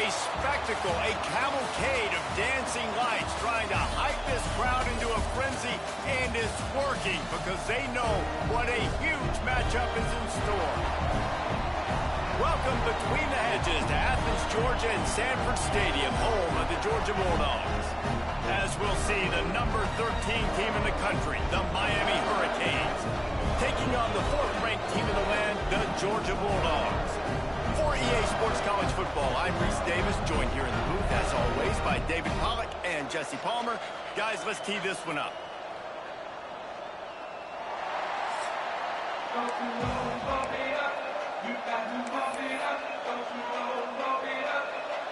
a spectacle, a cavalcade of dancing lights trying to hype this crowd into a frenzy, and it's working because they know what a huge matchup is in store. Welcome between the hedges to Athens, Georgia and Sanford Stadium, home of the Georgia Bulldogs. As we'll see, the number 13 team in the country, the Miami Hurricanes, taking on the 4th-ranked team in the land, the Georgia Bulldogs. For EA Sports College Football, I'm Reese Davis, joined here in the booth, as always, by David Pollack and Jesse Palmer. Guys, let's tee this one up.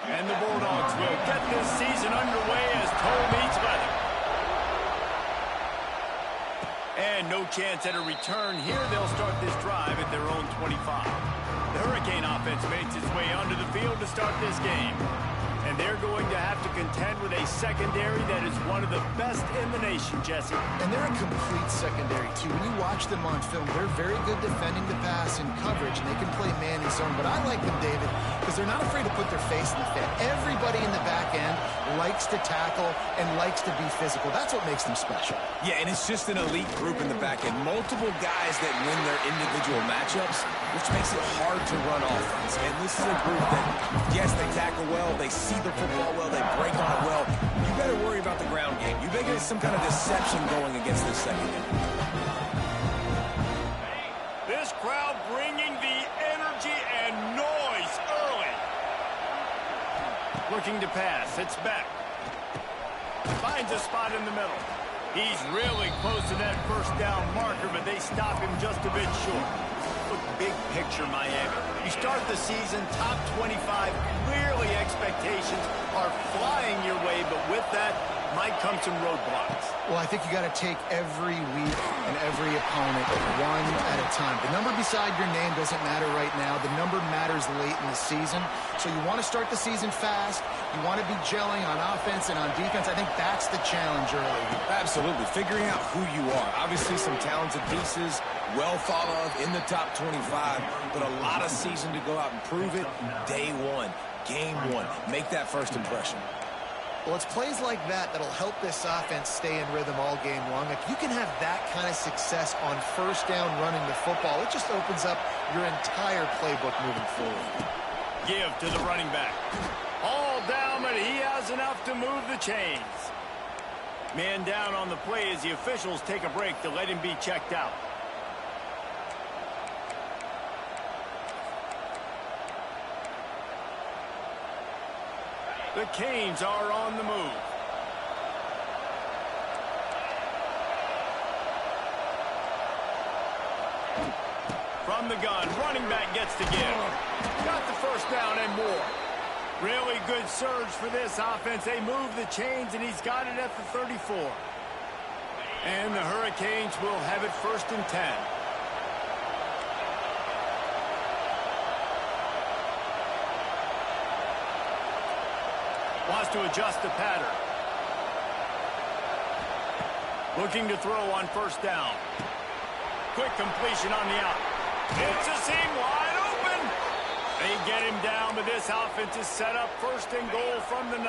And the Bulldogs will get this season underway as toe meets leather. And no chance at a return here. They'll start this drive at their own 25. The Hurricane offense makes its way onto the field to start this game. And they're going to have to contend with a secondary that is one of the best in the nation, Jesse. And they're a complete secondary, too. When you watch them on film, they're very good defending the pass and coverage, and they can play man and zone. But I like them, David, because they're not afraid to put their face in the fan. Everybody in the back end likes to tackle and likes to be physical. That's what makes them special. Yeah, and it's just an elite group in the back end. Multiple guys that win their individual matchups, which makes it hard to run offense. And this is a group that, yes, they tackle well, they see the football well, they break on it well. You better worry about the ground game. You better get some kind of deception going against this secondary. This crowd bringing the energy and noise early. Looking to pass. It's back. Finds a spot in the middle. He's really close to that first down marker, but they stop him just a bit short. Look, big picture, Miami. You start the season top 25. Clearly expectations are flying your way, but with that might come some roadblocks. Well, I think you got to take every week and every opponent one at a time. The number beside your name doesn't matter right now. The number matters late in the season. So you want to start the season fast. You want to be gelling on offense and on defense. I think that's the challenge early. Absolutely. Figuring out who you are. Obviously, some talented pieces, well thought of in the top 25, but a lot of season to go out and prove it. Day one, game one. Make that first impression. Well, it's plays like that that'll help this offense stay in rhythm all game long. If you can have that kind of success on first down running the football, it just opens up your entire playbook moving forward. Give to the running back. All down, but he has enough to move the chains. Man down on the play as the officials take a break to let him be checked out. The Canes are on the move. From the gun, running back gets to give. Got the first down and more. Really good surge for this offense. They move the chains, and he's got it at the 34. And the Hurricanes will have it 1st and 10. Wants to adjust the pattern. Looking to throw on first down. Quick completion on the out. It's a seam wide open. They get him down, but this offense is set up 1st and goal from the 9.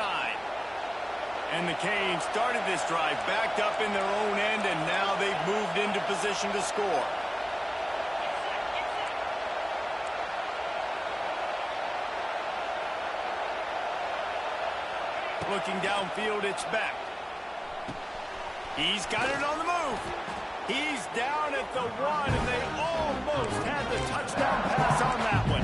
And the Canes started this drive backed up in their own end, and now they've moved into position to score. Looking downfield, it's back. He's got it on the move. He's down at the 1, and they almost had the touchdown pass on that one.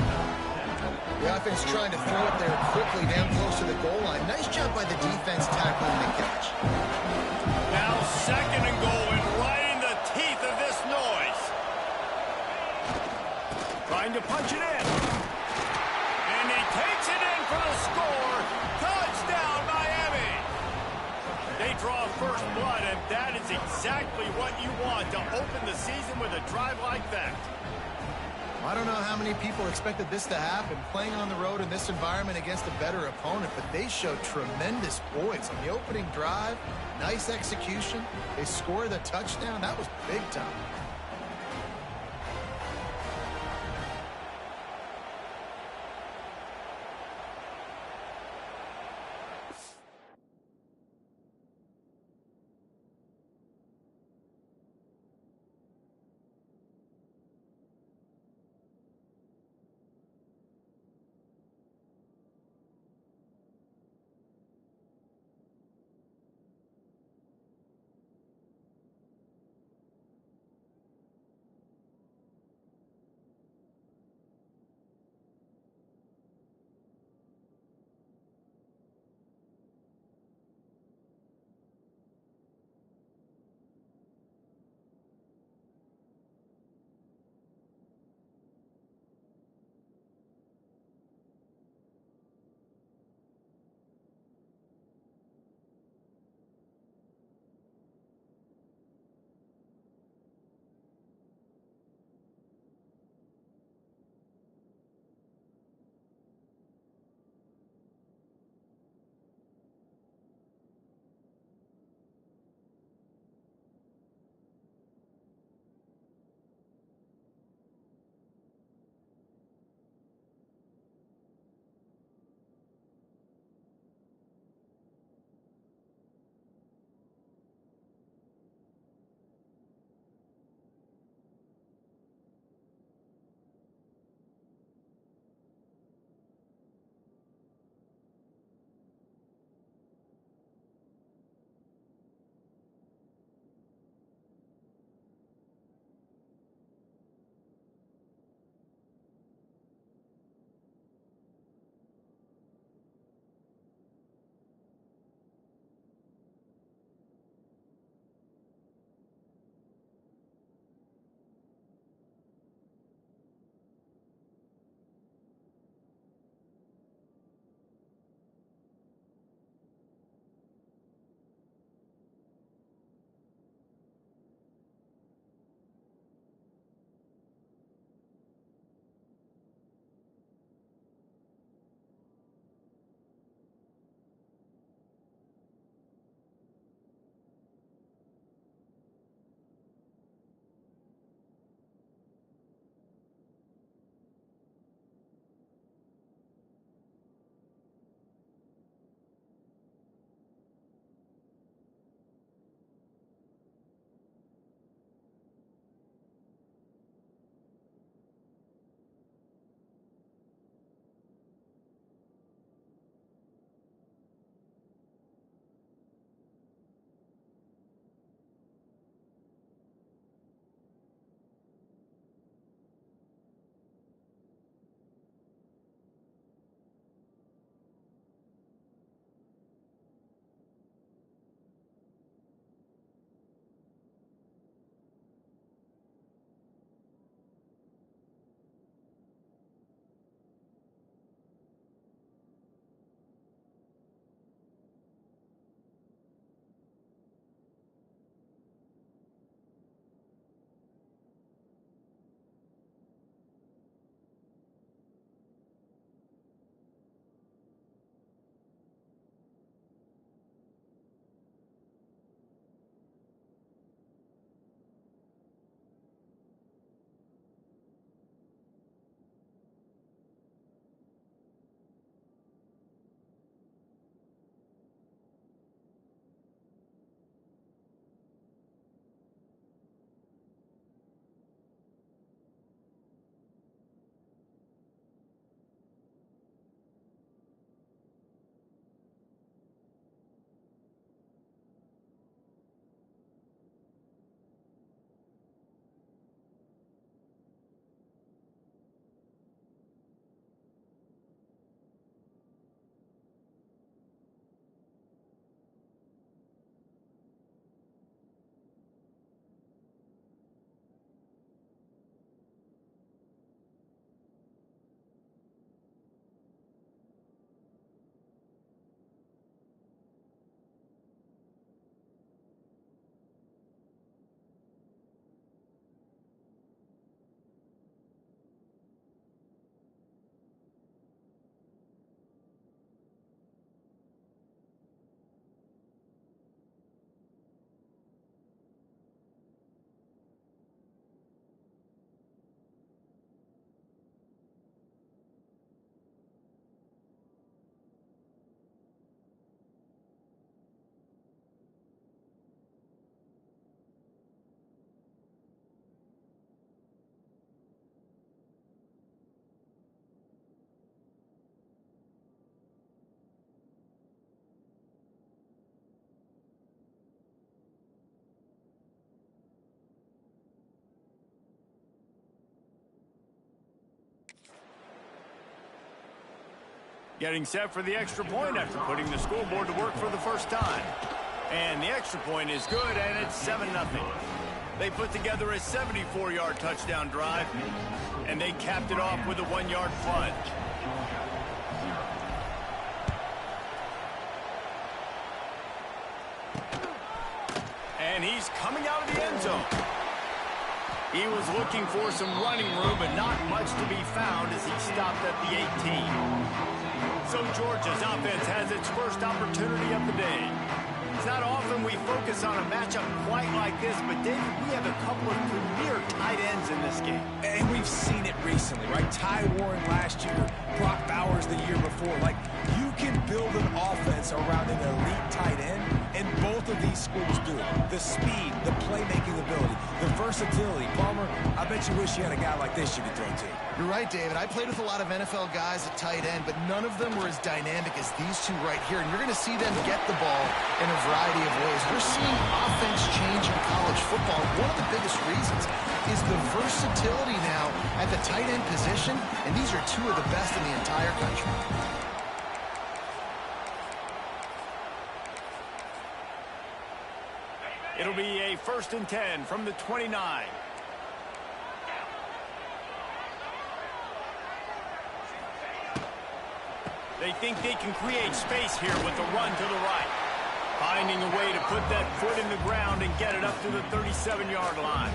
The offense trying to throw it there quickly down close to the goal line. Nice job by the defense tackling the catch. Now 2nd and goal, and right in the teeth of this noise. Trying to punch it in. And he takes it in for the score. Touchdown, Miami. They draw first blood, and that is exactly what you want to open the season with a drive like that. I don't know how many people expected this to happen, playing on the road in this environment against a better opponent, but they showed tremendous poise on the opening drive. Nice execution. They scored a touchdown. That was big time. Getting set for the extra point after putting the scoreboard to work for the first time. And the extra point is good, and it's 7-0. They put together a 74-yard touchdown drive, and they capped it off with a 1-yard plunge. And he's coming out of the end zone. He was looking for some running room, but not much to be found as he stopped at the 18. So Georgia's offense has its first opportunity of the day. It's not often we focus on a matchup quite like this, but David, we have a couple of premier tight ends in this game. And we've seen it recently, right? Ty Warren last year, Brock Bowers the year before. Like, you can build an offense around an elite tight end, and both of these schools do it. The speed, the playmaking ability, the versatility. Palmer, I bet you wish you had a guy like this you could throw to. You're right, David. I played with a lot of NFL guys at tight end, but none of them were as dynamic as these two right here. And you're going to see them get the ball in a variety of ways. We're seeing offense change in college football. One of the biggest reasons is the versatility now at the tight end position, and these are two of the best in the entire country. It'll be a 1st and 10 from the 29. They think they can create space here with the run to the right. Finding a way to put that foot in the ground and get it up to the 37-yard line.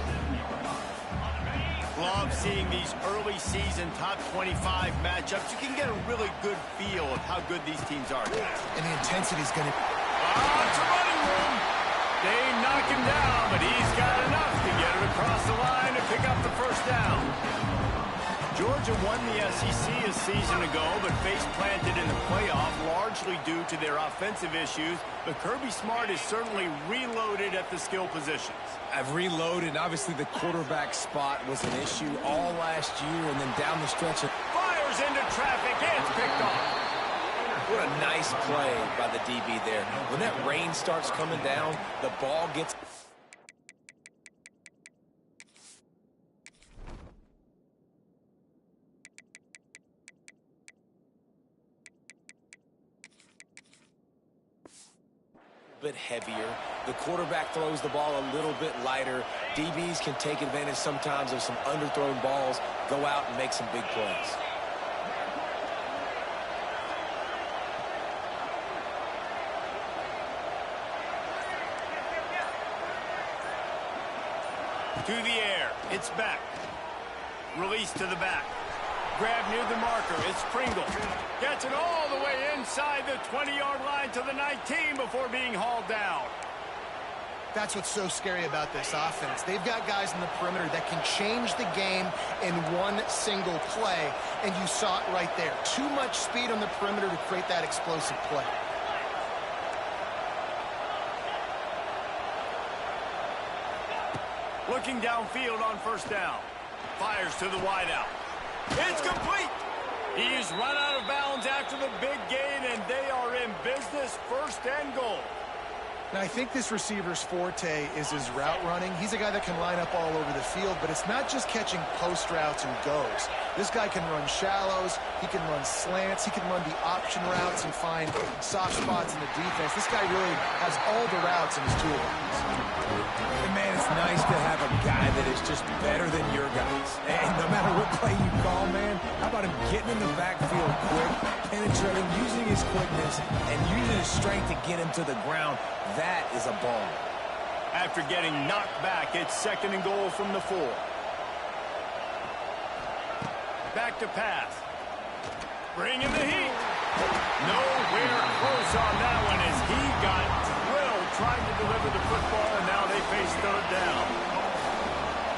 Love seeing these early season top 25 matchups. You can get a really good feel of how good these teams are. And the intensity is going to... It's a running room. They knock him down, but he's got enough to get it across the line and pick up the first down. Georgia won the SEC a season ago, but face-planted in the playoff largely due to their offensive issues. But Kirby Smart is certainly reloaded at the skill positions. I've reloaded. Obviously, the quarterback spot was an issue all last year, and then down the stretch. Fires into traffic, and it's picked off. What a nice play by the DB there. When that rain starts coming down, the ball gets... bit heavier. The quarterback throws the ball a little bit lighter. DBs can take advantage sometimes of some underthrown balls, go out and make some big plays. To the air. It's back. Release to the back. Grab near the marker. It's Pringle. Gets it all the way inside the 20-yard line to the 19 before being hauled down. That's what's so scary about this offense. They've got guys in the perimeter that can change the game in one single play, and you saw it right there. Too much speed on the perimeter to create that explosive play. Looking downfield on first down. Fires to the wideout. It's complete. He's run out of bounds after the big gain, and they are in business, 1st and goal. Now, I think this receiver's forte is his route running. He's a guy that can line up all over the field, but it's not just catching post routes and goes. This guy can run shallows, he can run slants, he can run the option routes and find soft spots in the defense. This guy really has all the routes in his toolbox. And man, it's nice to have a guy that is just better than your guys. And no matter what play you call, man, how about him getting in the backfield quick, penetrating, using his quickness, and using his strength to get him to the ground. That is a ball. After getting knocked back, it's 2nd and goal from the 4. Back to pass. Bringing the heat. Nowhere close on that one as he got drilled trying to deliver the football, and now they face 3rd down.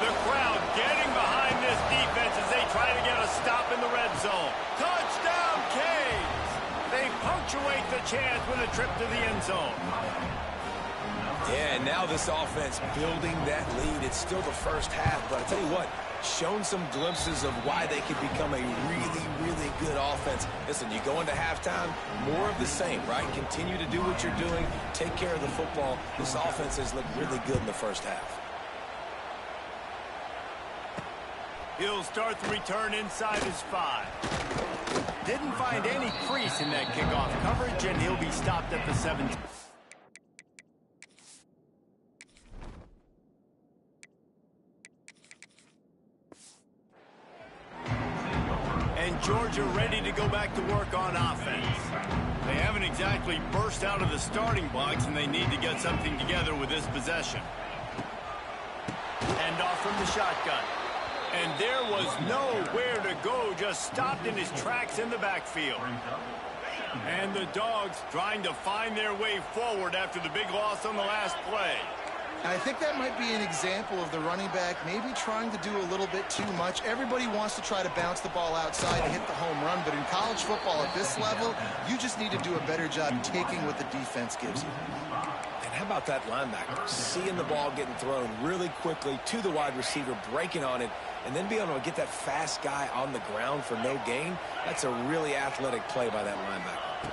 The crowd getting behind this defense as they try to get a stop in the red zone. Touchdown, Canes! They punctuate the chance with a trip to the end zone. Yeah, and now this offense building that lead. It's still the first half, but I tell you what, shown some glimpses of why they could become a really, really good offense. Listen, you go into halftime, more of the same, right? Continue to do what you're doing, take care of the football. This offense has looked really good in the first half. He'll start the return inside his 5. Didn't find any crease in that kickoff coverage, and he'll be stopped at the 17. And Georgia ready to go back to work on offense. They haven't exactly burst out of the starting blocks, and they need to get something together with this possession. And off from the shotgun. And there was nowhere to go, just stopped in his tracks in the backfield. And the Dogs trying to find their way forward after the big loss on the last play. I think that might be an example of the running back maybe trying to do a little bit too much. Everybody wants to try to bounce the ball outside and hit the home run, but in college football at this level, you just need to do a better job taking what the defense gives you. And how about that linebacker? Seeing the ball getting thrown really quickly to the wide receiver, breaking on it, and then being able to get that fast guy on the ground for no gain. That's a really athletic play by that linebacker.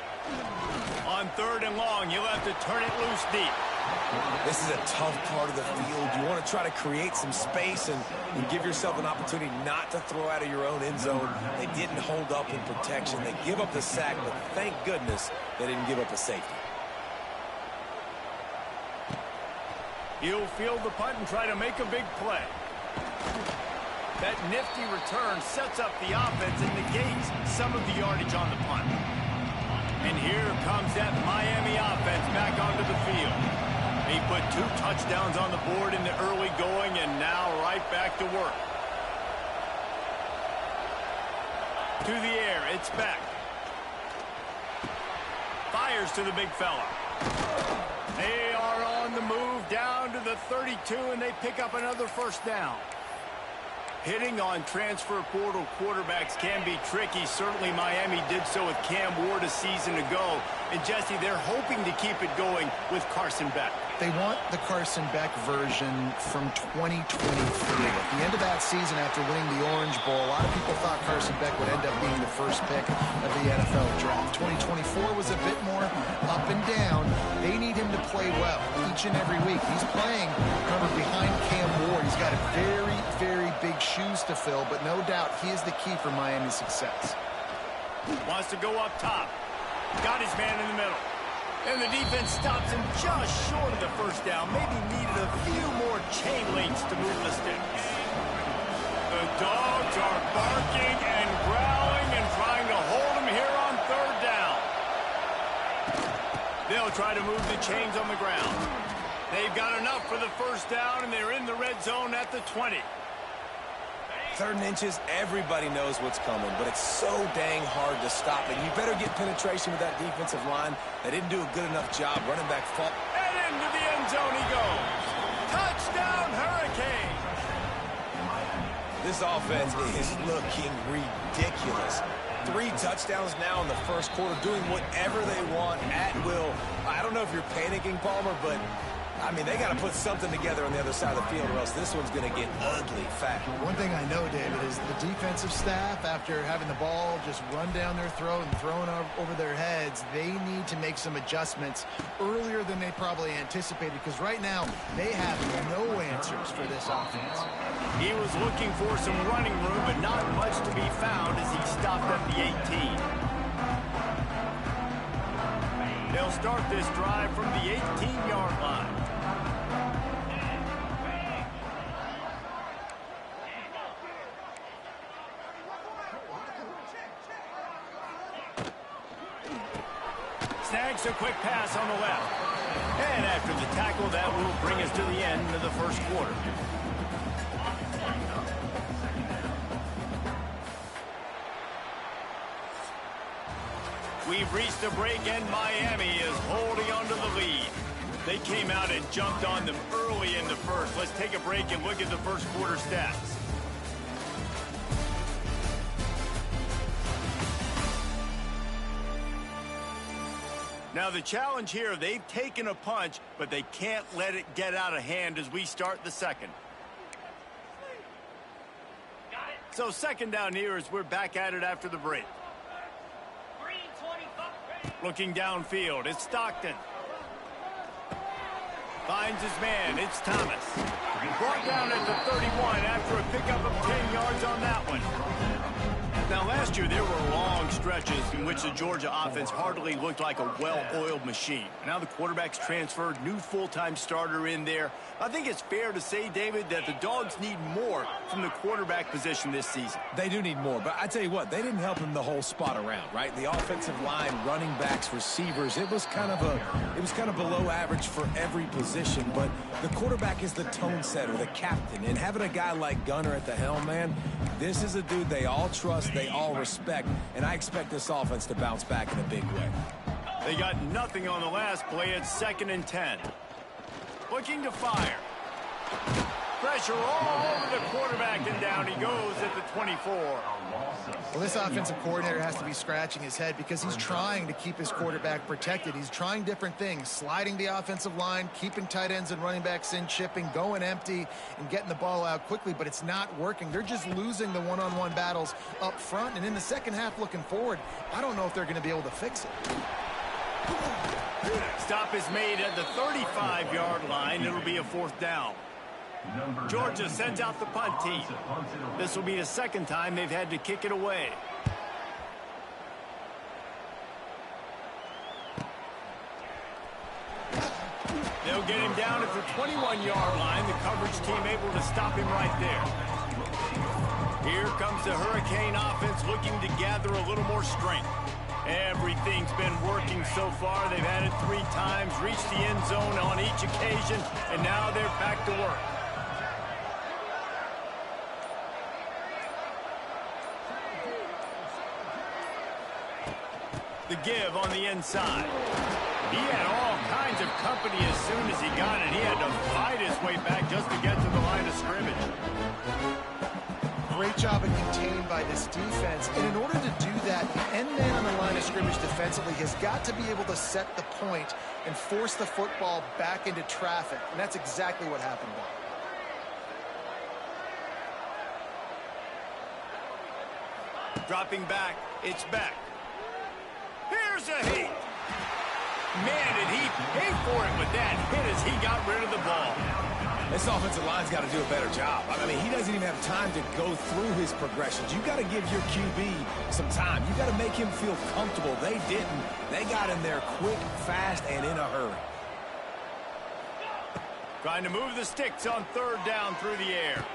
On 3rd and long, you'll have to turn it loose deep. This is a tough part of the field. You want to try to create some space and give yourself an opportunity not to throw out of your own end zone. They didn't hold up in protection. They give up the sack, but thank goodness they didn't give up a safety. He'll field the punt and try to make a big play. That nifty return sets up the offense and negates some of the yardage on the punt. And here comes that Miami offense back onto the field. He put 2 touchdowns on the board in the early going, and now right back to work. To the air, it's back. Fires to the big fella. They are on the move down to the 32, and they pick up another 1st down. Hitting on transfer portal quarterbacks can be tricky. Certainly Miami did so with Cam Ward a season ago. And Jesse, they're hoping to keep it going with Carson Beck. They want the Carson Beck version from 2023. At the end of that season, after winning the Orange Bowl, a lot of people thought Carson Beck would end up being the 1st pick of the NFL draft. 2024 was a bit more up and down. They need him to play well each and every week. He's playing, remember, behind Cam Ward. He's got a very, very big shoes to fill, but no doubt he is the key for Miami's success. Wants to go up top. Got his man in the middle. And the defense stops him just short of the 1st down. Maybe needed a few more chain links to move the sticks. The Dogs are barking and growling and trying to hold him here on 3rd down. They'll try to move the chains on the ground. They've got enough for the 1st down, and they're in the red zone at the 20. 3rd and inches, everybody knows what's coming, but it's so dang hard to stop it. You better get penetration with that defensive line. They didn't do a good enough job running back. And into the end zone he goes. Touchdown, Hurricane! This offense is looking ridiculous. 3 touchdowns now in the 1st quarter, doing whatever they want at will. I don't know if you're panicking, Palmer, but I mean, they got to put something together on the other side of the field, or else this one's going to get ugly fast. One thing I know, David, is the defensive staff, after having the ball just run down their throat and thrown over their heads, they need to make some adjustments earlier than they probably anticipated, because right now they have no answers for this offense. He was looking for some running room, but not much to be found as he stopped at the 18. They'll start this drive from the 18-yard line. Snags a quick pass on the left. And after the tackle, that will bring us to the end of the 1st quarter. We've reached a break, and Miami is holding on to the lead. They came out and jumped on them early in the 1st. Let's take a break and look at the 1st quarter stats. Now the challenge here, they've taken a punch, but they can't let it get out of hand as we start the 2nd. So 2nd down here as we're back at it after the break. Looking downfield, it's Stockton. Finds his man, it's Thomas. Brought down at the 31 after a pickup of 10 yards on that one. Now, last year, there were long stretches in which the Georgia offense hardly looked like a well-oiled machine. Now the quarterback's transferred, new full-time starter in there. I think it's fair to say, David, that the Dogs need more from the quarterback position this season. They do need more, but I tell you what, they didn't help him the whole spot around, right? The offensive line, running backs, receivers, it was kind of below average for every position, but the quarterback is the tone setter, the captain, and having a guy like Gunner at the helm, man, this is a dude they all trust, they all respect, and I expect this offense to bounce back in a big way. They got nothing on the last play. It's 2nd and 10. Looking to fire. Pressure all over the quarterback, and down he goes at the 24. Well, this offensive coordinator has to be scratching his head because he's trying to keep his quarterback protected. He's trying different things, sliding the offensive line, keeping tight ends and running backs in, chipping, going empty, and getting the ball out quickly, but it's not working. They're just losing the one-on-one battles up front, and in the second half looking forward, I don't know if they're going to be able to fix it. Stop is made at the 35-yard line. It'll be a 4th down. Georgia sends out the punt team. This will be the second time they've had to kick it away. They'll get him down at the 21-yard line. The coverage team able to stop him right there. Here comes the Hurricane offense looking to gather a little more strength. Everything's been working so far. They've had it 3 times, reached the end zone on each occasion, and now they're back to work. The give on the inside. He had all kinds of company as soon as he got it. He had to fight his way back just to get to the line of scrimmage. Great job of contained by this defense. And in order to do that, the end man on the line of scrimmage defensively has got to be able to set the point and force the football back into traffic. And that's exactly what happened there. Dropping back, it's back. Here's a heat. Man, did he pay for it with that hit as he got rid of the ball. This offensive line's got to do a better job. I mean, he doesn't even have time to go through his progressions. You got to give your QB some time. You got to make him feel comfortable. They didn't. They got in there quick, fast, and in a hurry. Trying to move the sticks on 3rd down through the air.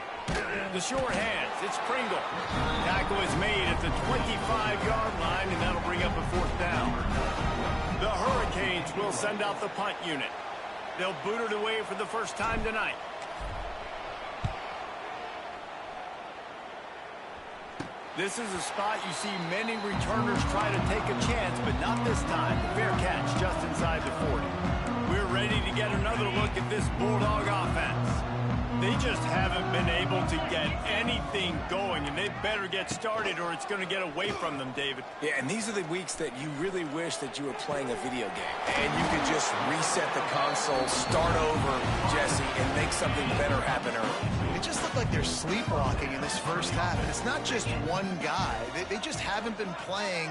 The short hands, it's Pringle. Tackle is made at the 25-yard line, and that'll bring up a 4th down. The Hurricanes will send out the punt unit. They'll boot it away for the first time tonight. This is a spot you see many returners try to take a chance, but not this time. Fair catch just inside the 40. We're ready to get another look at this Bulldog offense. They just haven't been able to get anything going, and they better get started or it's going to get away from them, David. Yeah, and these are the weeks that you really wish that you were playing a video game. And you could just reset the console, start over, Jesse, and make something better happen early. It just looked like they're sleepwalking in this first half, and it's not just one guy. They just haven't been playing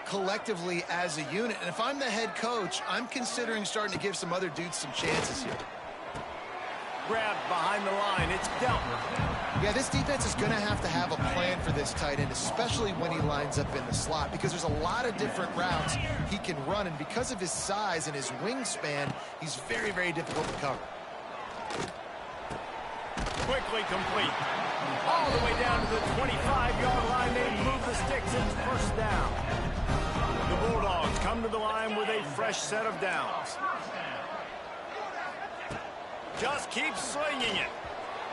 collectively as a unit. And if I'm the head coach, I'm considering starting to give some other dudes some chances here. Grabbed behind the line. It's Delton. Yeah, this defense is going to have a plan for this tight end, especially when he lines up in the slot, because there's a lot of different routes he can run, and because of his size and his wingspan, he's very, very difficult to cover. Quickly complete. All the way down to the 25-yard line. They move the sticks. It's 1st down. The Bulldogs come to the line with a fresh set of downs. Just keeps slinging it.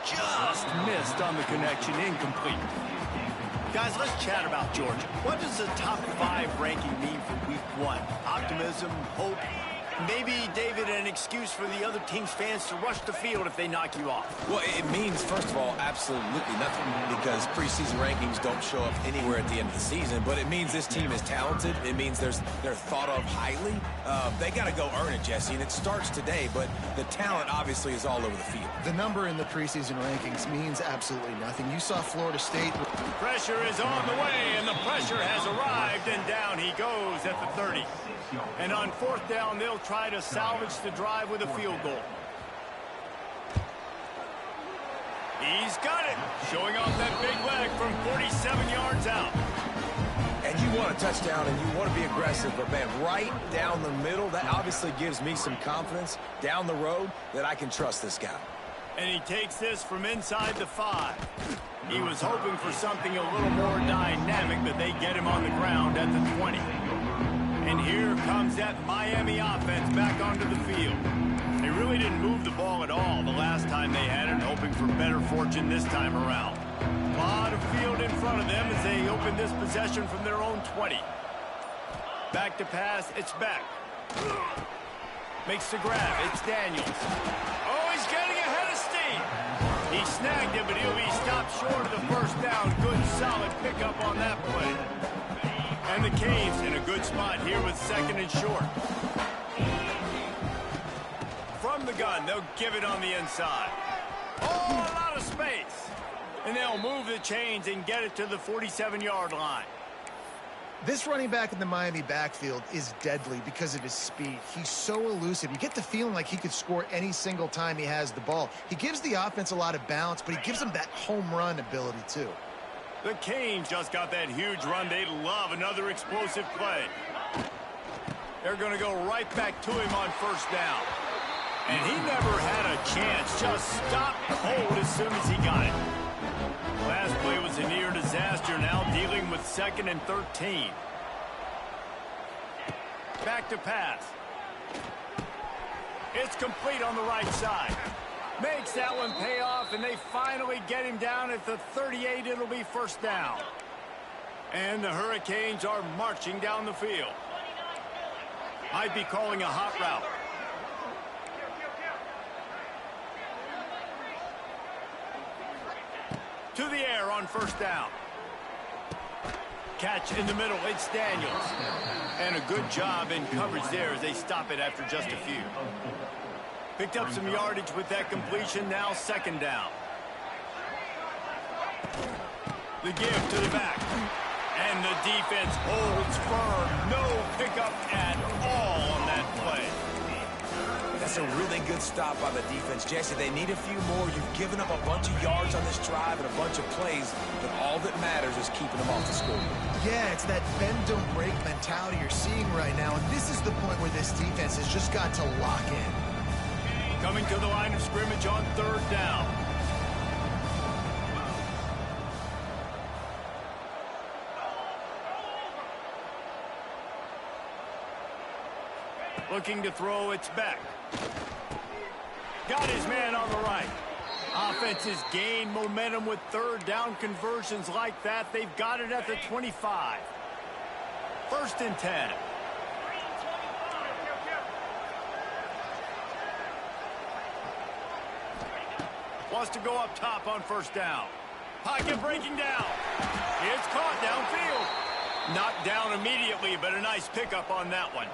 Just missed on the connection. Incomplete. Guys, let's chat about Georgia. What does the top 5 ranking mean for week 1? Optimism, hope, maybe, David, an excuse for the other team's fans to rush the field if they knock you off? Well, it means, first of all, absolutely nothing, because preseason rankings don't show up anywhere at the end of the season, but it means this team is talented. It means they're thought of highly. They got to go earn it, Jesse, and it starts today, but the talent obviously is all over the field. The number in the preseason rankings means absolutely nothing. You saw Florida State. Pressure is on the way, and the pressure has arrived, and down he goes at the 30. And on 4th down, they'll try to salvage the drive with a field goal. He's got it, showing off that big leg from 47 yards out. want a touchdown and you want to be aggressive, but, man, right down the middle, that obviously gives me some confidence down the road that I can trust this guy. And he takes this from inside the 5. He was hoping for something a little more dynamic, but they get him on the ground at the 20. And here comes that Miami offense back onto the field. They really didn't move the ball at all the last time they had it, hoping for better fortune this time around. A lot of field in front of them as they open this possession from their own 20. Back to pass, it's Beck. Makes the grab, it's Daniels. Oh, he's getting ahead of steam. He snagged it, but he'll be stopped short of the first down. Good, solid pickup on that play. And the Canes in a good spot here with 2nd and short. From the gun, they'll give it on the inside. Oh, a lot of space. And they'll move the chains and get it to the 47-yard line. This running back in the Miami backfield is deadly because of his speed. He's so elusive. You get the feeling like he could score any single time he has the ball. He gives the offense a lot of balance, but he gives them that home run ability too. The Canes just got that huge run. They love another explosive play. They're going to go right back to him on first down. And he never had a chance. Just stopped cold as soon as he got it. Last play was a near disaster, now dealing with 2nd and 13. Back to pass. It's complete on the right side. Makes that one pay off, and they finally get him down at the 38. It'll be first down. And the Hurricanes are marching down the field. Might be calling a hot route. To the air on first down. Catch in the middle, it's Daniels. And a good job in coverage there as they stop it after just a few. Picked up some yardage with that completion, now 2nd down. The give to the back. And the defense holds firm. No pickup at all on that play. That's a really good stop by the defense. Jesse, they need a few more. You've given up a bunch of yards on this drive and a bunch of plays, but all that matters is keeping them off the score. Yeah, it's that bend, don't break mentality you're seeing right now, and this is the point where this defense has just got to lock in. Coming to the line of scrimmage on 3rd down. Looking to throw, it's Beck. Got his man on the right. Offenses gain momentum with 3rd down conversions like that. They've got it at the 25. 1st and 10. Wants to go up top on first down. Pocket breaking down. It's caught downfield. Knocked down immediately, but a nice pickup on that one.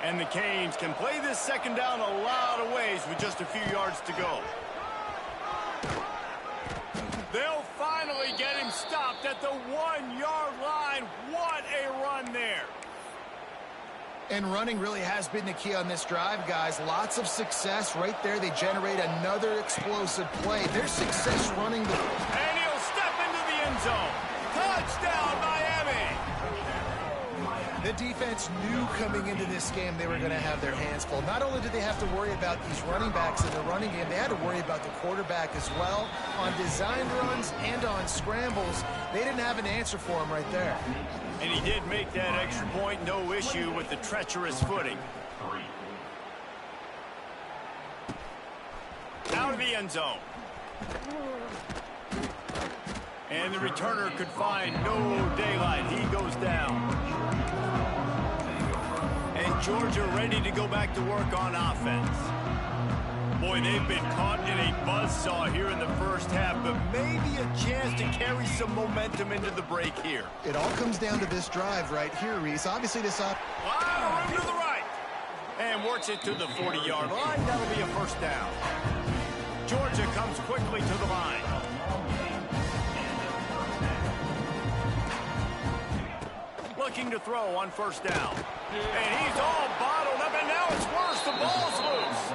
And the Canes can play this 2nd down a lot of ways with just a few yards to go. They'll finally get him stopped at the 1-yard line. What a run there. And running really has been the key on this drive, guys. Lots of success right there. They generate another explosive play. Their success running the... And he'll step into the end zone. Touchdown, Miami. The defense knew coming into this game they were going to have their hands full. Not only did they have to worry about these running backs in the running game, they had to worry about the quarterback as well. On designed runs and on scrambles, they didn't have an answer for him right there. And he did make that extra point, no issue with the treacherous footing. Out of the end zone. And the returner could find no daylight. He goes down. And Georgia ready to go back to work on offense. Boy, they've been caught in a buzzsaw here in the first half, but maybe a chance to carry some momentum into the break here. It all comes down to this drive right here, Reese. Obviously, this up. Wow, room to the right. And works it to the 40-yard line. That'll be a first down. Georgia comes quickly to the line. Looking to throw on first down. And he's all bottled up, and now it's worse. The ball's loose.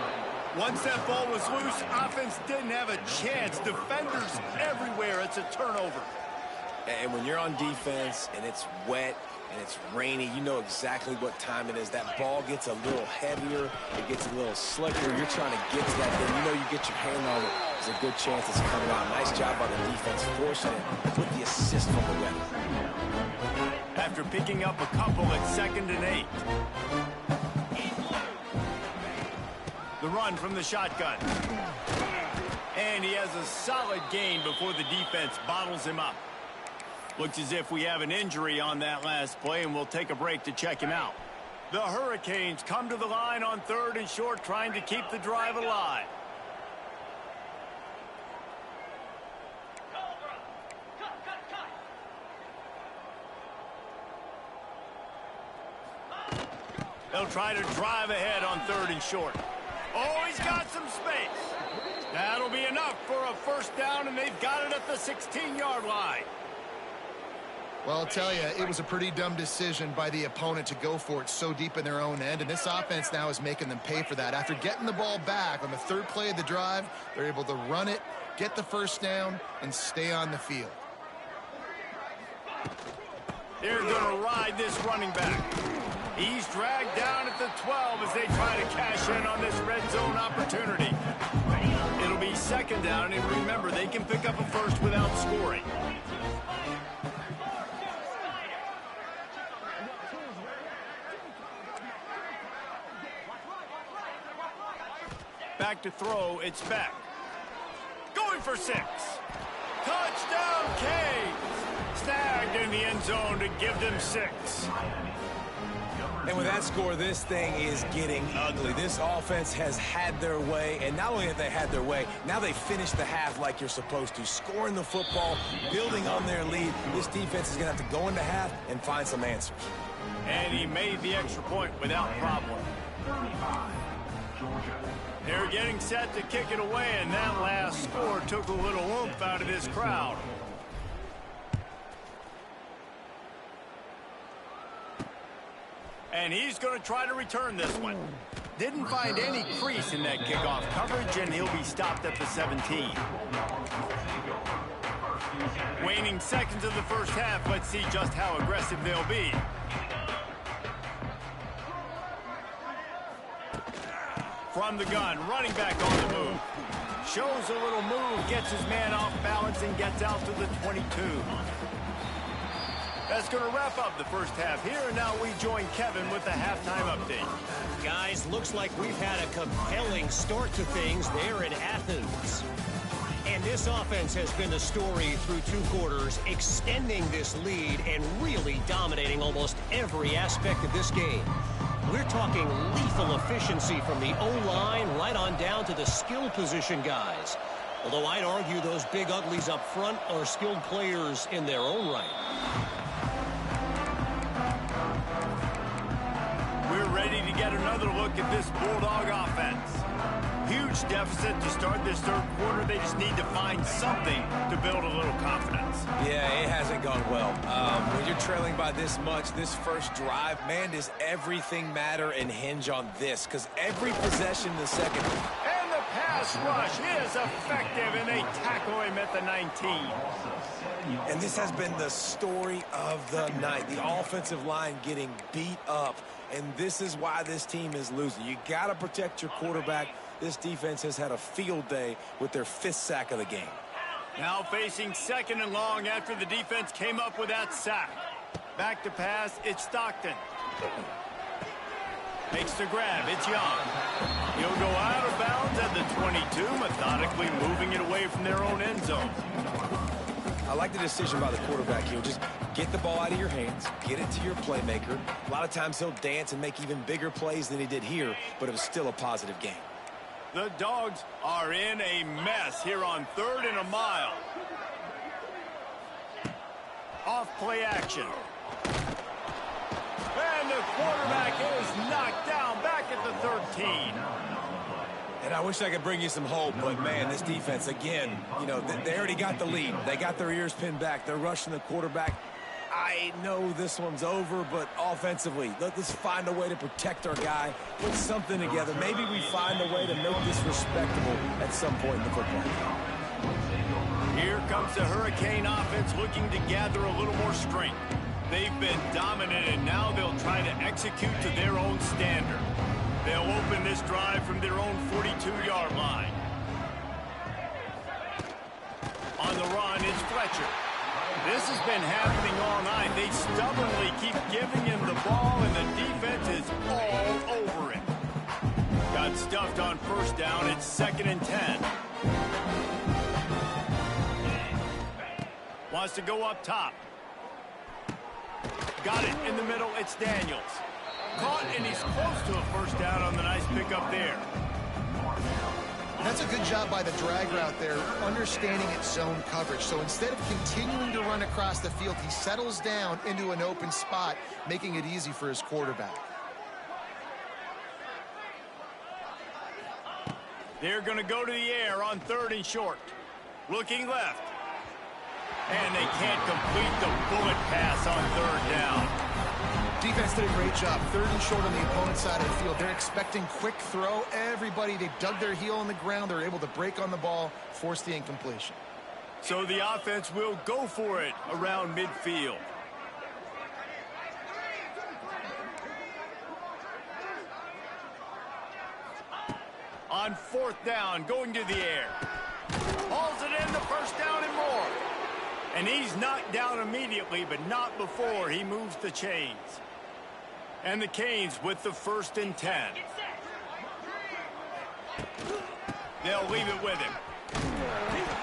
Once that ball was loose, offense didn't have a chance. Defenders everywhere. It's a turnover. And when you're on defense and it's wet and it's rainy, you know exactly what time it is. That ball gets a little heavier. It gets a little slicker. You're trying to get to that thing. You know you get your hand on it. There's a good chance it's coming out. Nice job by the defense forcing it with the assist from the ref. After picking up a couple at 2nd and 8. The run from the shotgun. And he has a solid gain before the defense bottles him up. Looks as if we have an injury on that last play, and we'll take a break to check him out. The Hurricanes come to the line on 3rd and short, trying to keep the drive alive. They'll try to drive ahead on 3rd and short. Oh, he's got some space. That'll be enough for a first down, and they've got it at the 16-yard line. Well, I'll tell you, it was a pretty dumb decision by the opponent to go for it so deep in their own end, and this offense now is making them pay for that. After getting the ball back on the 3rd play of the drive, they're able to run it, get the first down, and stay on the field. They're going to ride this running back. He's dragged down at the 12 as they try to cash in on this red zone opportunity. It'll be 2nd down, and remember, they can pick up a first without scoring. Back to throw, it's back. Going for 6. Touchdown, Canes! Snagged in the end zone to give them 6. And with that score, this thing is getting ugly. This offense has had their way, and not only have they had their way, now they finish the half like you're supposed to, scoring the football, building on their lead. This defense is going to have to go into half and find some answers. And he made the extra point without problem. They're getting set to kick it away, and that last score took a little oomph out of this crowd. And he's going to try to return this one. Didn't find any crease in that kickoff coverage, and he'll be stopped at the 17. Waning seconds of the first half, let's see just how aggressive they'll be. From the gun, running back on the move. Shows a little move, gets his man off balance, and gets out to the 22. That's going to wrap up the first half here, and now we join Kevin with the halftime update. Guys, looks like we've had a compelling start to things there in Athens. And this offense has been the story through 2 quarters, extending this lead and really dominating almost every aspect of this game. We're talking lethal efficiency from the O-line right on down to the skill position guys. Although I'd argue those big uglies up front are skilled players in their own right. We're ready to get another look at this Bulldog offense. Huge deficit to start this 3rd quarter. They just need to find something to build a little confidence. Yeah, it hasn't gone well. When you're trailing by this much, this first drive, man, does everything matter and hinge on this? Because every possession in the second. And the pass rush is effective, and they tackle him at the 19. And this has been the story of the night. The offensive line getting beat up. And this is why this team is losing. You got to protect your quarterback. This defense has had a field day with their 5th sack of the game. Now facing 2nd and long after the defense came up with that sack. Back to pass, it's Stockton. Makes the grab, it's Young. He'll go out of bounds at the 22, methodically moving it away from their own end zone. I like the decision by the quarterback here. Just get the ball out of your hands, get it to your playmaker. A lot of times he'll dance and make even bigger plays than he did here, but it was still a positive game. The Dogs are in a mess here on 3rd and a mile. Off play action. And the quarterback is knocked down back at the 13. And I wish I could bring you some hope, but, man, this defense, again, you know, they already got the lead. They got their ears pinned back. They're rushing the quarterback. I know this one's over, but offensively, let's find a way to protect our guy, put something together. Maybe we find a way to make this respectable at some point in the football game. Here comes the Hurricane offense looking to gather a little more strength. They've been dominant, and now they'll try to execute to their own standard. They'll open this drive from their own 42-yard line. On the run, it's Fletcher. This has been happening all night. They stubbornly keep giving him the ball, and the defense is all over it. Got stuffed on first down. It's 2nd and 10. Wants to go up top. Got it in the middle. It's Daniels. Caught, and he's close to a first down on the nice pickup there. That's a good job by the drag route there, understanding its zone coverage. So instead of continuing to run across the field, he settles down into an open spot, making it easy for his quarterback. They're going to go to the air on 3rd and short. Looking left. And they can't complete the bullet pass on 3rd down. Defense did a great job. 3rd and short on the opponent's side of the field. They're expecting quick throw. Everybody, they dug their heel on the ground. They're able to break on the ball, force the incompletion. So the offense will go for it around midfield. On 4th down, going to the air. Hauls it in, the first down and more. And he's knocked down immediately, but not before he moves the chains. And the Canes with the 1st and 10. They'll leave it with him.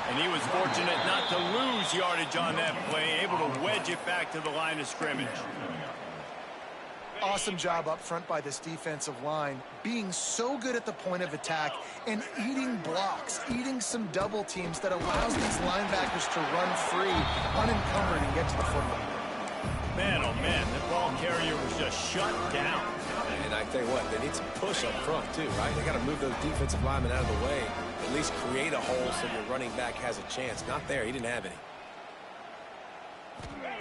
And he was fortunate not to lose yardage on that play, able to wedge it back to the line of scrimmage. Awesome job up front by this defensive line, being so good at the point of attack and eating blocks, eating some double teams that allows these linebackers to run free, unencumbered, and get to the football. Man, oh man, the ball carrier was just shut down. And I tell you what, they need some push up front too, right? They got to move those defensive linemen out of the way, at least create a hole so your running back has a chance. Not there, he didn't have any.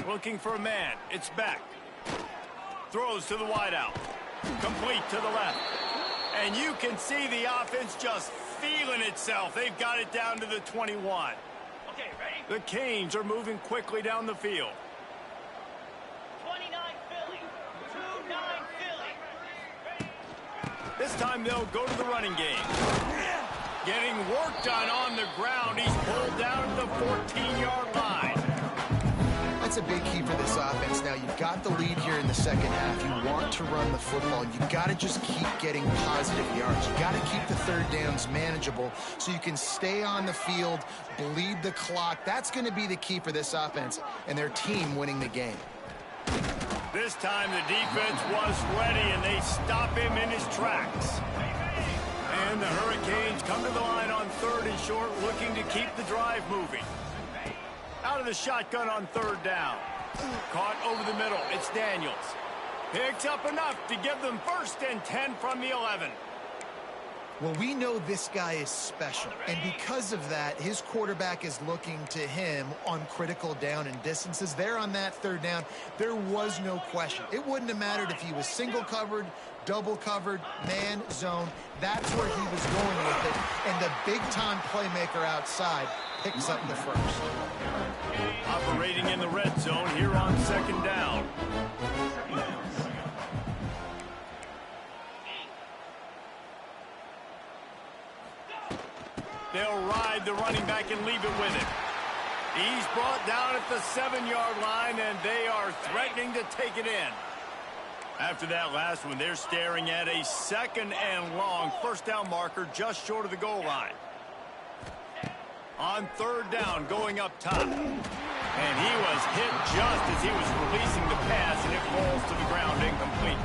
Looking for a man, it's back. Throws to the wideout. Complete to the left. And you can see the offense just feeling itself. They've got it down to the 21. Okay, ready? The Canes are moving quickly down the field. 29 Philly. 2-9 Philly. This time they'll go to the running game. Getting work done on the ground. He's pulled down to the 14-yard line. That's a big key for this offense. Now, you've got the lead here in the second half. You want to run the football. You've got to just keep getting positive yards. You've got to keep the 3rd downs manageable so you can stay on the field, bleed the clock. That's going to be the key for this offense and their team winning the game. This time the defense was ready, and they stop him in his tracks. And the Hurricanes come to the line on 3rd and short, looking to keep the drive moving. Out of the shotgun on 3rd down. Caught over the middle. It's Daniels. Picks up enough to give them 1st and 10 from the 11. Well, we know this guy is special, and because of that, his quarterback is looking to him on critical down and distances. There on that 3rd down, there was no question. It wouldn't have mattered if he was single covered, double covered, man, zone. That's where he was going with it, and the big-time playmaker outside picks up the 1st. Operating in the red zone here on 2nd down. They'll ride the running back and leave it with him. He's brought down at the 7-yard line, and they are threatening to take it in. After that last one, they're staring at a 2nd and long, 1st down marker just short of the goal line. On 3rd down, going up top. And he was hit just as he was releasing the pass, and it falls to the ground incomplete.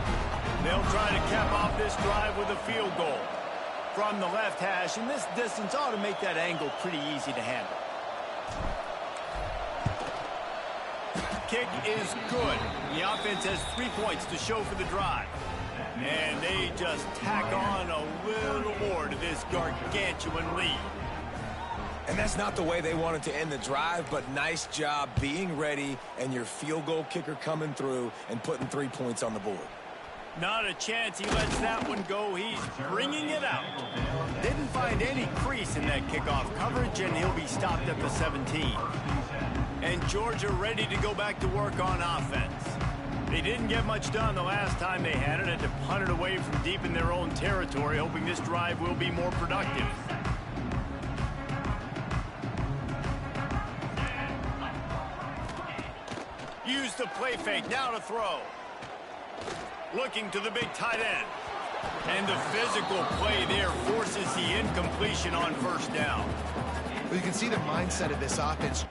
They'll try to cap off this drive with a field goal from the left hash, and this distance ought to make that angle pretty easy to handle. Kick is good. The offense has 3 points to show for the drive. And they just tack on a little more to this gargantuan lead. And that's not the way they wanted to end the drive, but nice job being ready and your field goal kicker coming through and putting 3 points on the board. Not a chance he lets that one go. He's bringing it out. Didn't find any crease in that kickoff coverage, and he'll be stopped at the 17. And Georgia ready to go back to work on offense. They didn't get much done the last time they had it. Had to punt it away from deep in their own territory, hoping this drive will be more productive. Use the play fake, now to throw. Looking to the big tight end. And the physical play there forces the incompletion on first down. Well, you can see the mindset of this offense.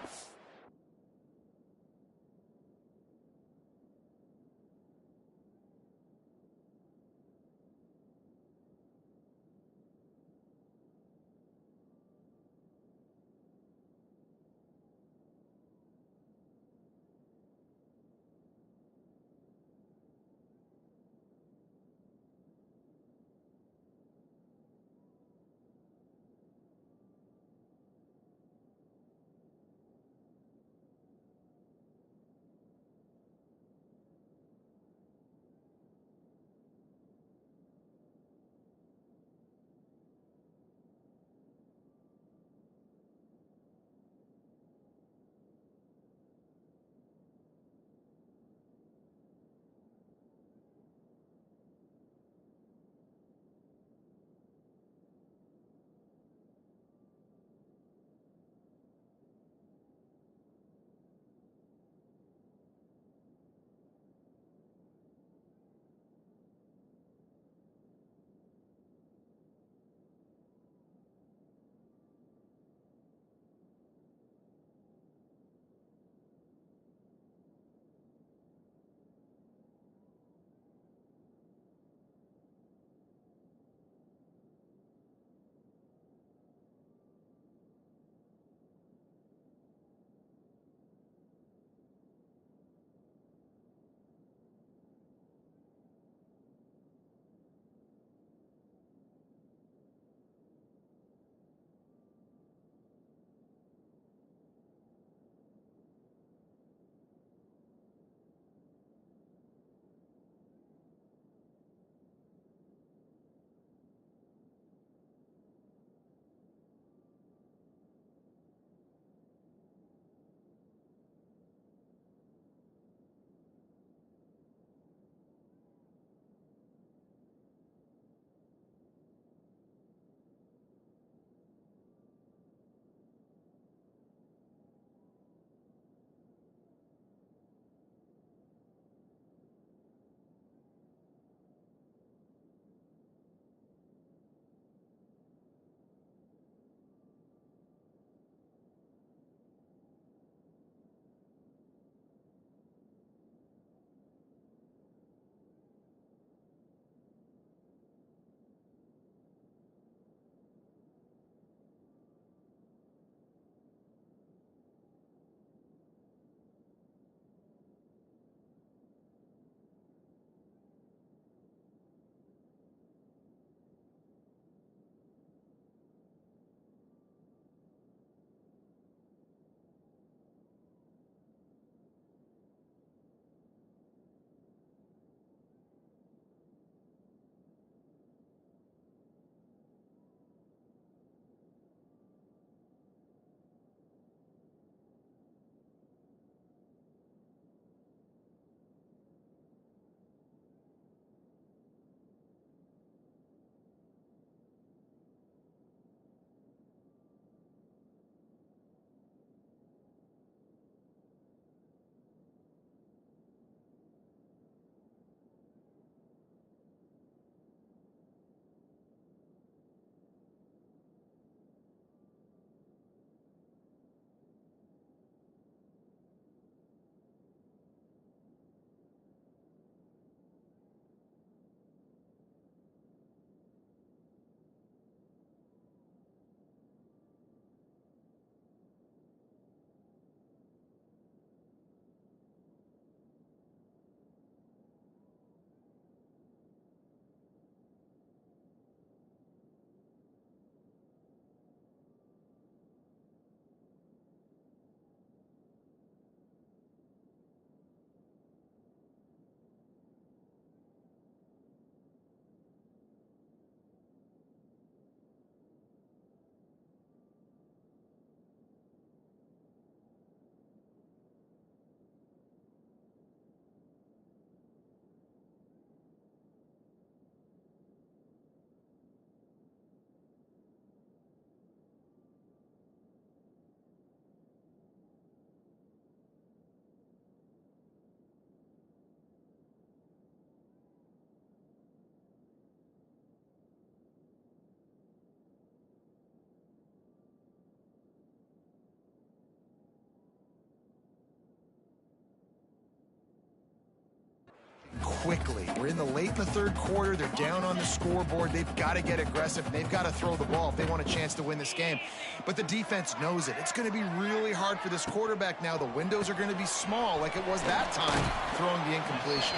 We're late in the third quarter. They're down on the scoreboard. They've got to get aggressive. They've got to throw the ball if they want a chance to win this game. But the defense knows it. It's going to be really hard for this quarterback now. The windows are going to be small like it was that time throwing the incompletion.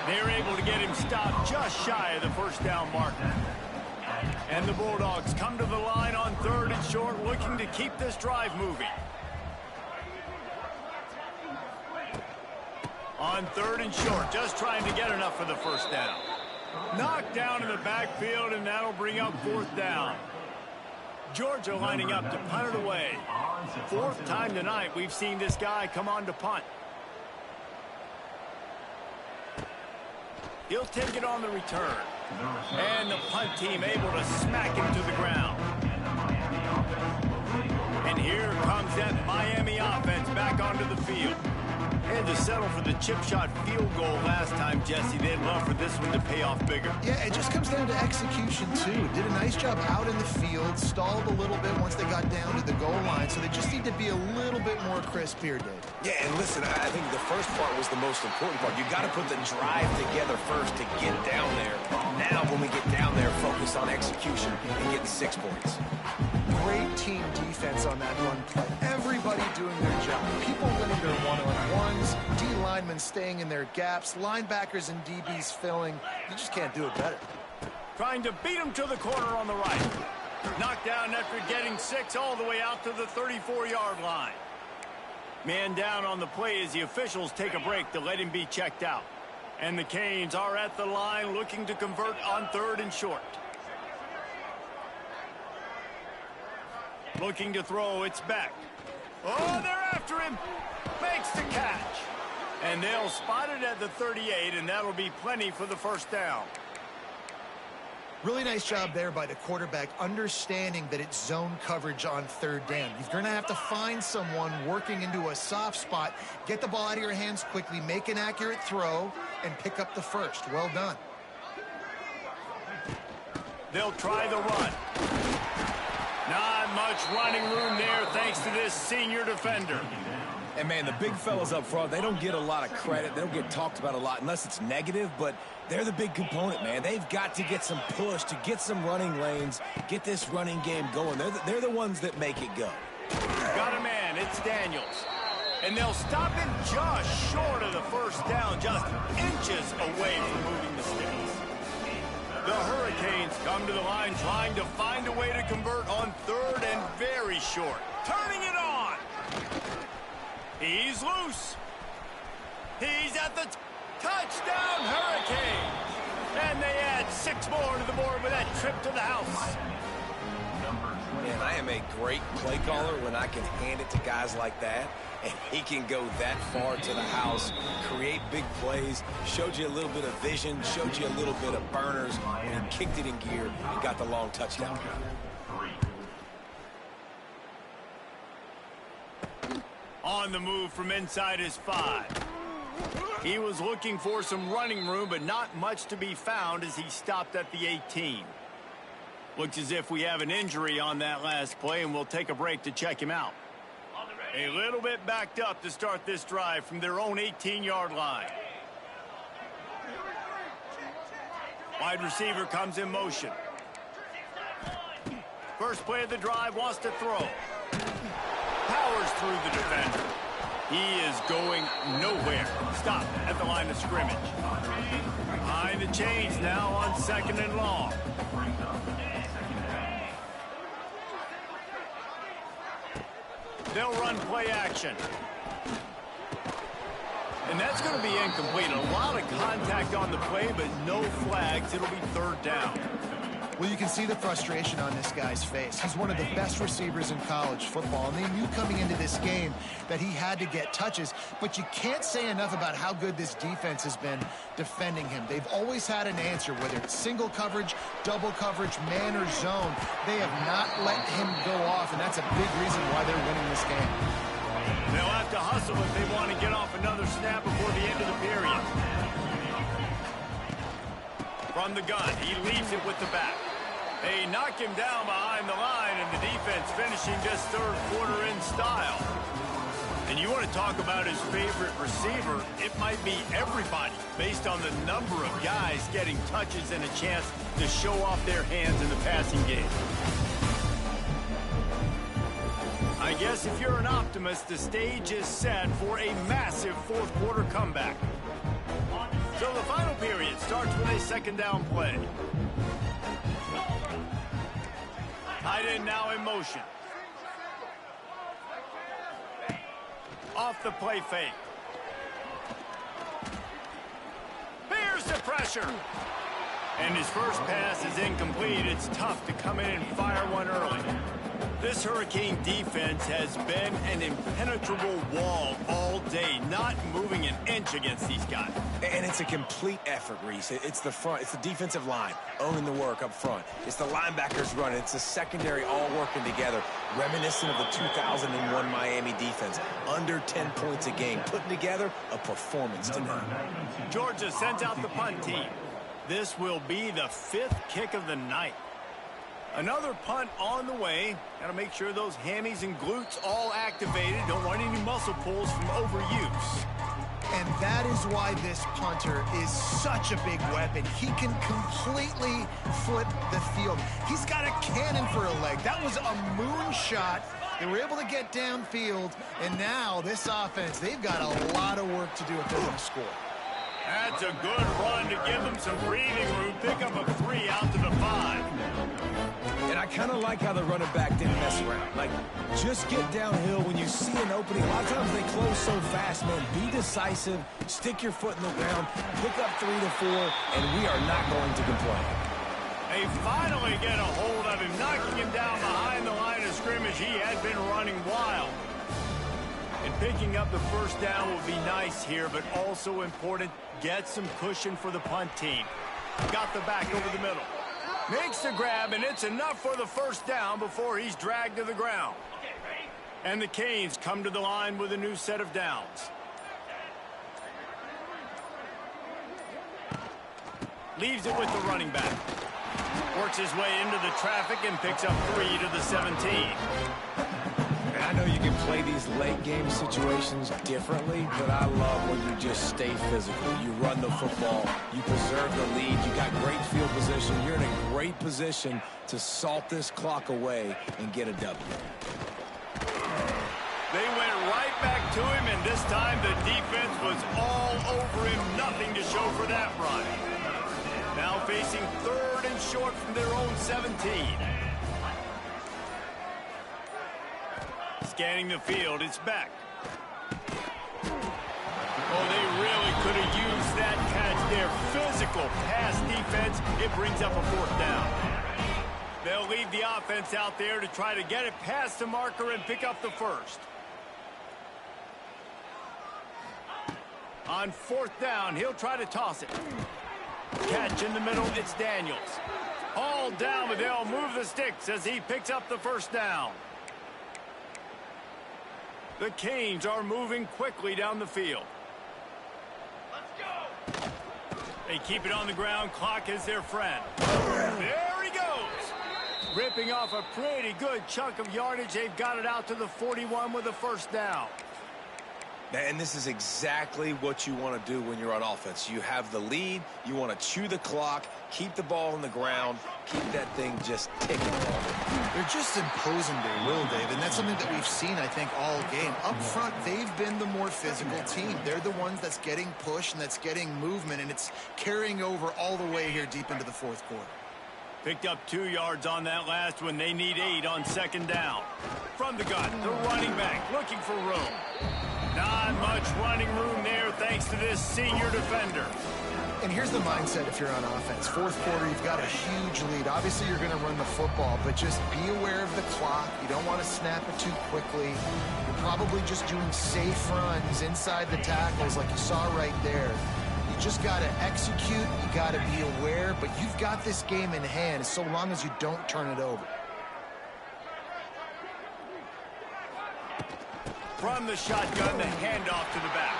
They're able to get him stopped just shy of the first down marker. And the Bulldogs come to the line on 3rd and short, looking to keep this drive moving. On 3rd and short, just trying to get enough for the first down. Knocked down in the backfield, and that'll bring up 4th down. Georgia lining up to punt it away. 4th time tonight we've seen this guy come on to punt. He'll take it on the return. And the punt team able to smack him to the ground. And here comes that Miami offense back onto the field. Had to settle for the chip shot field goal last time, Jesse. They'd love for this one to pay off bigger. Yeah, it just comes down to execution, too. Did a nice job out in the field, stalled a little bit once they got down to the goal line, so they just need to be a little bit more crisp here, Dave. Yeah, and listen, I think the first part was the most important part. You got to put the drive together first to get down there. Now, when we get down there, focus on execution and getting 6 points. Great team defense on that run play. Everybody doing their job. People winning their one-on-ones, D linemen staying in their gaps, linebackers and DBs filling. You just can't do it better. Trying to beat him to the corner on the right. Knocked down after getting 6 all the way out to the 34-yard line. Man down on the play as the officials take a break to let him be checked out. And the Canes are at the line looking to convert on 3rd and short. Looking to throw, it's Beck. Oh, they're after him. Makes the catch. And they'll spot it at the 38, and that'll be plenty for the first down. Really nice job there by the quarterback, understanding that it's zone coverage on 3rd down. You're going to have to find someone working into a soft spot, get the ball out of your hands quickly, make an accurate throw, and pick up the first. Well done. They'll try the run. Not much running room there thanks to this senior defender. And, man, the big fellas up front, they don't get a lot of credit. They don't get talked about a lot unless it's negative, but they're the big component, man. They've got to get some push, to get some running lanes, get this running game going. They're the ones that make it go. Got a man. It's Daniels. And they'll stop him just short of the first down, just inches away from moving the sticks. The Hurricanes come to the line trying to find a way to convert on 3rd and very short. Turning it on. He's loose. He's at the touchdown Hurricanes. And they add 6 more to the board with that trip to the house. Man, I am a great play caller when I can hand it to guys like that, and he can go that far to the house, create big plays, showed you a little bit of vision, showed you a little bit of burners, and he kicked it in gear and got the long touchdown. On the move from inside his 5. He was looking for some running room, but not much to be found as he stopped at the 18. Looks as if we have an injury on that last play, and we'll take a break to check him out. A little bit backed up to start this drive from their own 18-yard line. Wide receiver comes in motion. First play of the drive, wants to throw. Powers through the defender. He is going nowhere. Stop at the line of scrimmage. Behind the chains now on 2nd and long. They'll run play action. And that's going to be incomplete. A lot of contact on the play, but no flags. It'll be 3rd down. Well, you can see the frustration on this guy's face. He's one of the best receivers in college football, and they knew coming into this game that he had to get touches, but you can't say enough about how good this defense has been defending him. They've always had an answer, whether it's single coverage, double coverage, man or zone. They have not let him go off, and that's a big reason why they're winning this game. They'll have to hustle if they want to get off another snap before the end of the period. From the gun, he leaves it with the back. They knock him down behind the line, and the defense finishing this 3rd quarter in style. And you want to talk about his favorite receiver, it might be everybody based on the number of guys getting touches and a chance to show off their hands in the passing game. I guess if you're an optimist, the stage is set for a massive fourth quarter comeback. So the final period starts with a second down play. Tight end now in motion. Off the play fake. Here's the pressure. And his first pass is incomplete. It's tough to come in and fire one early. This Hurricane defense has been an impenetrable wall all day, not moving an inch against these guys. And it's a complete effort, Reese. It's the front. It's the defensive line owning the work up front. It's the linebackers running. It's the secondary all working together, reminiscent of the 2001 Miami defense. Under 10 points a game, putting together a performance tonight. Georgia sends out the punt team. This will be the 5th kick of the night. Another punt on the way. Got to make sure those hammies and glutes all activated. Don't want any muscle pulls from overuse. And that is why this punter is such a big weapon. He can completely flip the field. He's got a cannon for a leg. That was a moonshot. They were able to get downfield, and now this offense, they've got a lot of work to do if they're going to score. That's a good run to give them some breathing room. Pick up a 3 out to the 5. And I kind of like how the running back didn't mess around. Like, just get downhill when you see an opening. A lot of times they close so fast, man. Be decisive, stick your foot in the ground, pick up 3 to 4, and we are not going to complain. They finally get a hold of him, knocking him down behind the line of scrimmage. He had been running wild. And picking up the first down will be nice here, but also important, get some cushion for the punt team. Got the back over the middle. Makes the grab, and it's enough for the first down before he's dragged to the ground. And the Canes come to the line with a new set of downs. Leaves it with the running back. Works his way into the traffic and picks up 3 to the 17. I know you can play these late game situations differently, but I love when you just stay physical. You run the football, you preserve the lead, you got great field position. You're in a great position to salt this clock away and get a W. They went right back to him, and this time the defense was all over him. Nothing to show for that run. Now facing 3rd and short from their own 17. Scanning the field, it's back. Oh, they really could have used that catch there. Physical pass defense. It brings up a 4th down. They'll leave the offense out there to try to get it past the marker and pick up the first. On 4th down, he'll try to toss it. Catch in the middle, it's Daniels. All down, but they'll move the sticks as he picks up the first down. The Canes are moving quickly down the field. Let's go. They keep it on the ground. Clock is their friend. There he goes. Ripping off a pretty good chunk of yardage. They've got it out to the 41 with a first down. And this is exactly what you want to do when you're on offense. You have the lead. You want to chew the clock, keep the ball on the ground, keep that thing just ticking. They're just imposing their will, Dave, and that's something that we've seen, I think, all game. Up front, they've been the more physical team. They're the ones that's getting pushed and that's getting movement, and it's carrying over all the way here deep into the 4th quarter. Picked up 2 yards on that last one. They need 8 on 2nd down. From the gun, the running back looking for room. Not much running room there thanks to this senior defender. And here's the mindset if you're on offense. 4th quarter, you've got a huge lead. Obviously, you're going to run the football, but just be aware of the clock. You don't want to snap it too quickly. You're probably just doing safe runs inside the tackles like you saw right there. You just got to execute. You got to be aware, but you've got this game in hand so long as you don't turn it over. From the shotgun, the handoff to the back.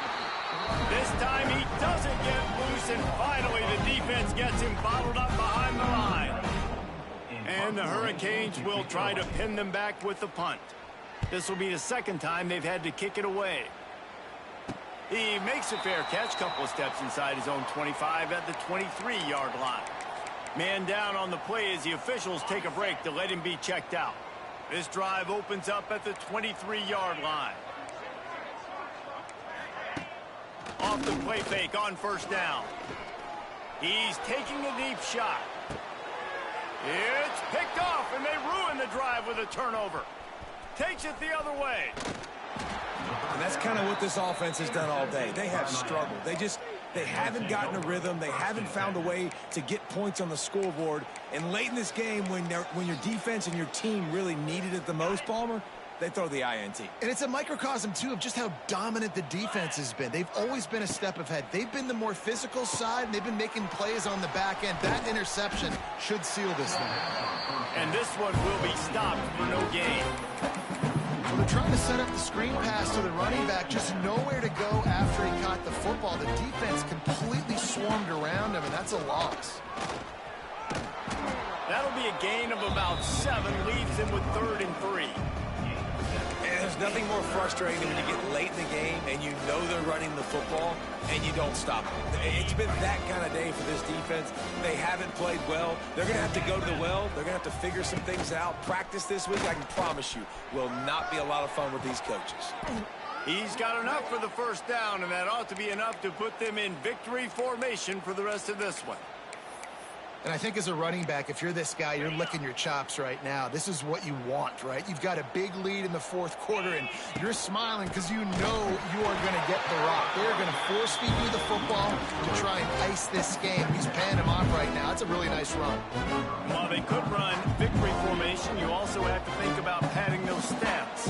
This time he doesn't get loose, and finally the defense gets him bottled up behind the line. And the Hurricanes will try to pin them back with the punt. This will be the second time they've had to kick it away. He makes a fair catch, couple of steps inside his own 25 at the 23-yard line. Man down on the play as the officials take a break to let him be checked out. This drive opens up at the 23-yard line. Off the play fake on first down. He's taking a deep shot. It's picked off, and they ruin the drive with a turnover. Takes it the other way. And that's kind of what this offense has done all day. They have struggled. They haven't gotten a rhythm. They haven't found a way to get points on the scoreboard. And late in this game, when your defense and your team really needed it the most, Palmer, they throw the INT. And it's a microcosm, too, of just how dominant the defense has been. They've always been a step ahead. They've been the more physical side, and they've been making plays on the back end. That interception should seal this thing. And this one will be stopped for no gain. So they're trying to set up the screen pass to the running back, just nowhere to go after he caught the football. The defense completely swarmed around him, and that's a loss. That'll be a gain of about 7, leaves him with 3rd and 3. And there's nothing more frustrating than when you get late in the game and you know they're running the football and you don't stop them. It's been that kind of day for this defense. They haven't played well. They're going to have to go to the well. They're going to have to figure some things out. Practice this week, I can promise you, will not be a lot of fun with these coaches. He's got enough for the first down, and that ought to be enough to put them in victory formation for the rest of this one. And I think as a running back, if you're this guy, you're licking your chops right now. This is what you want, right? You've got a big lead in the 4th quarter, and you're smiling because you know you are going to get the rock. They're going to force feed you the football to try and ice this game. He's paying him off right now. It's a really nice run. While they could run victory formation, you also have to think about padding those stats.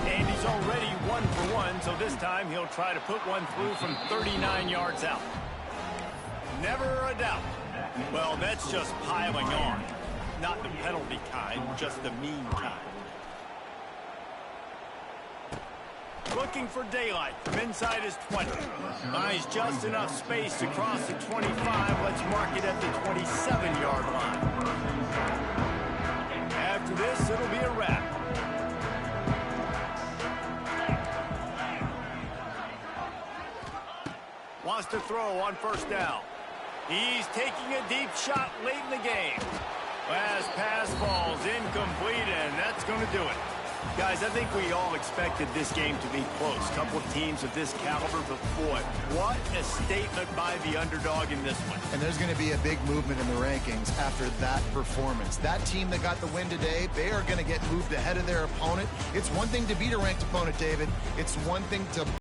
And he's already 1 for 1, so this time he'll try to put one through from 39 yards out. Never a doubt. Well, that's just piling on. Not the penalty kind, just the mean kind. Looking for daylight from inside his 20. Buys just enough space to cross the 25. Let's mark it at the 27-yard line. After this, it'll be a wrap. Wants to throw on first down. He's taking a deep shot late in the game. Last pass falls incomplete, and that's going to do it. Guys, I think we all expected this game to be close. Couple of teams of this caliber, but boy, what a statement by the underdog in this one. And there's going to be a big movement in the rankings after that performance. That team that got the win today, they are going to get moved ahead of their opponent. It's one thing to beat a ranked opponent, David. It's one thing to